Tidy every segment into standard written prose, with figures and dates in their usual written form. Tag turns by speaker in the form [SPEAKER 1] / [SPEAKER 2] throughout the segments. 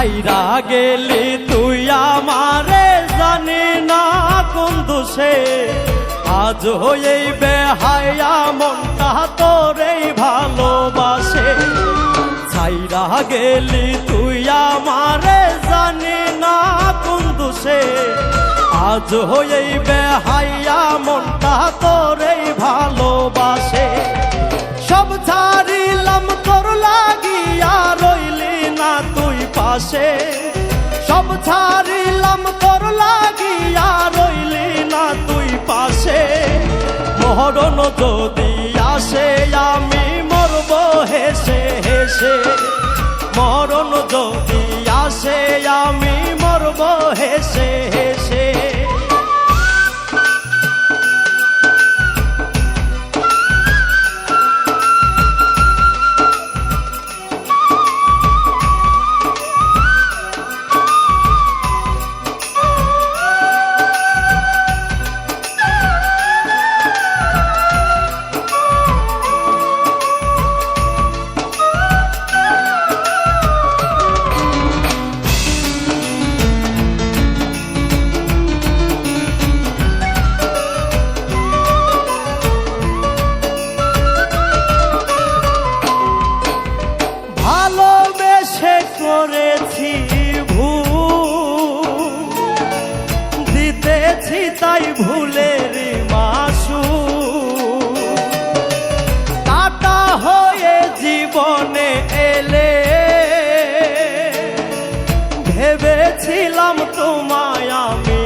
[SPEAKER 1] ছাইরা গেলি তুই আমারে জানি না কোন দোষে আজ এই বেহায়া মনটা তোরেই ভালোবাসে। ছাইরা গেলি তুই আমারে জানি না কোন দোষে আজ এই বেহায়া মনটা তোরেই ভালোবাসে। সব ছাড়িলাম তোর লাগিয়া রইলি না তুই পাশে। সব ছাড়িলাম তোর লাগিয়া রইলি না তুই পাশে। মরণ যদি আসে আমি মরব হেসে হেসে। মরণ যদি আসে আমি মরব হেসে হেসে। করেছি ভুল দিতেছি তাই ভুলের মাসু। কাটা হয়ে জীবনে এলে ভেবেছিলাম তোমায় আমি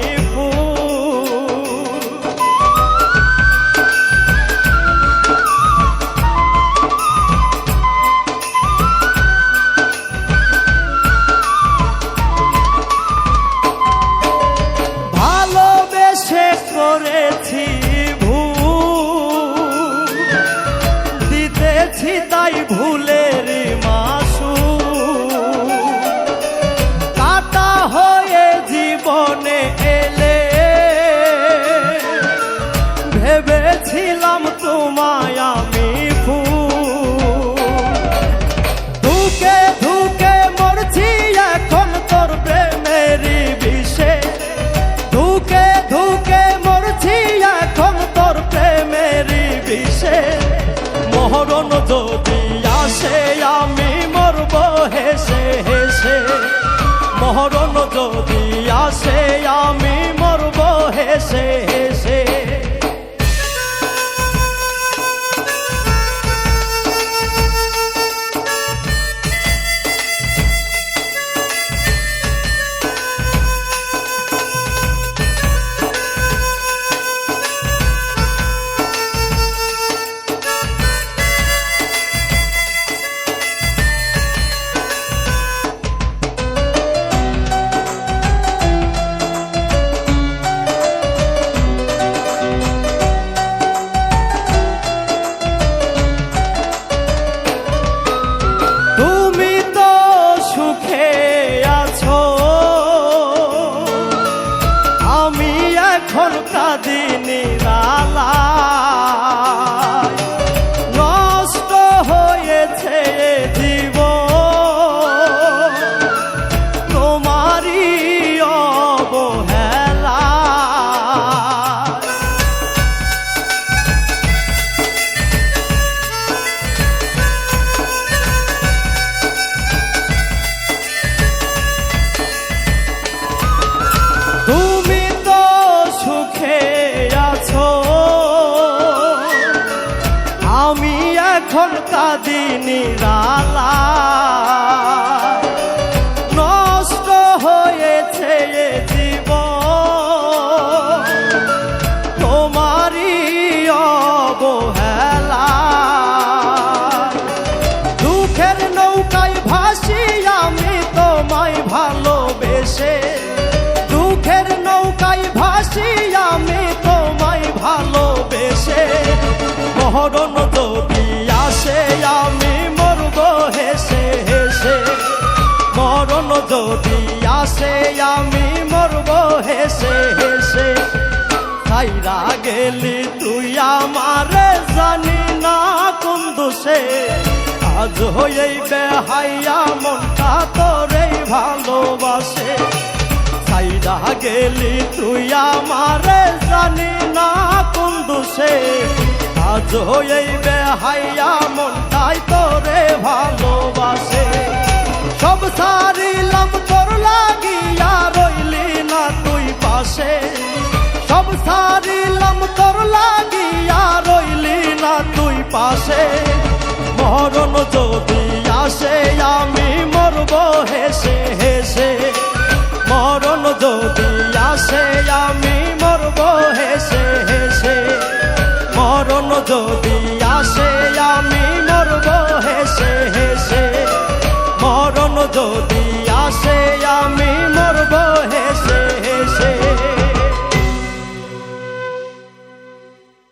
[SPEAKER 1] করেছি ভুল দিতেছি তাই ভুলের মাসু। কাটা হয়ে জীবনে এলে ভেবেছিলাম তোমায় আমি ভুল। ধুকে ধুকে মরছি এখন তোর প্রেমের বিষে। ধুকে ধুকে এখন তোর প্রেমের বিষে। মরণ যদি আসে আমি মরব হেসে হেসে। মরণ যদি আসে আমি মরব হেসে হেসে। এখন কাঁদি নিরালায় নষ্ট হয়েছে জীবন তোমারই অবহেলায়। তুমি সুখে আছো আমি এখন কাঁদি নিরালায় নষ্ট হয়েছে জীবন তোমারই অবহেলায়। দুঃখের নৌকায় ভাসি আমি তোমায় ভালোবেসে। দুঃখের নৌকায় ভাসি আমি তোমায় ভালোবেসে। মরণ যদি আসে আমি মরব হেসে হেসে। মরণ যদি আসে আমি মরব হেসে হেসে। ছাইরা গেলি তুই আমারে জানি না কোন দোষে আজ এই বেহায়া মনটা তোরেই ভালোবাসে। সাইডা গেলি তুই আমারে জানি না কোন দোষে, আজও এই বেহাইয়া মনটাই তোরে ভালোবাসে। সব সারিলাম তোর লাগিয়া রইলি না তুই পাশে, সব সারিলাম তোর লাগিয়া রইলি না তুই পাশে। মরণ যদি আসে আমি মরব হেসে হেসে, মরণ যদি আসে আমি মরব হেসে হেসে, মরণ যদি আসে আমি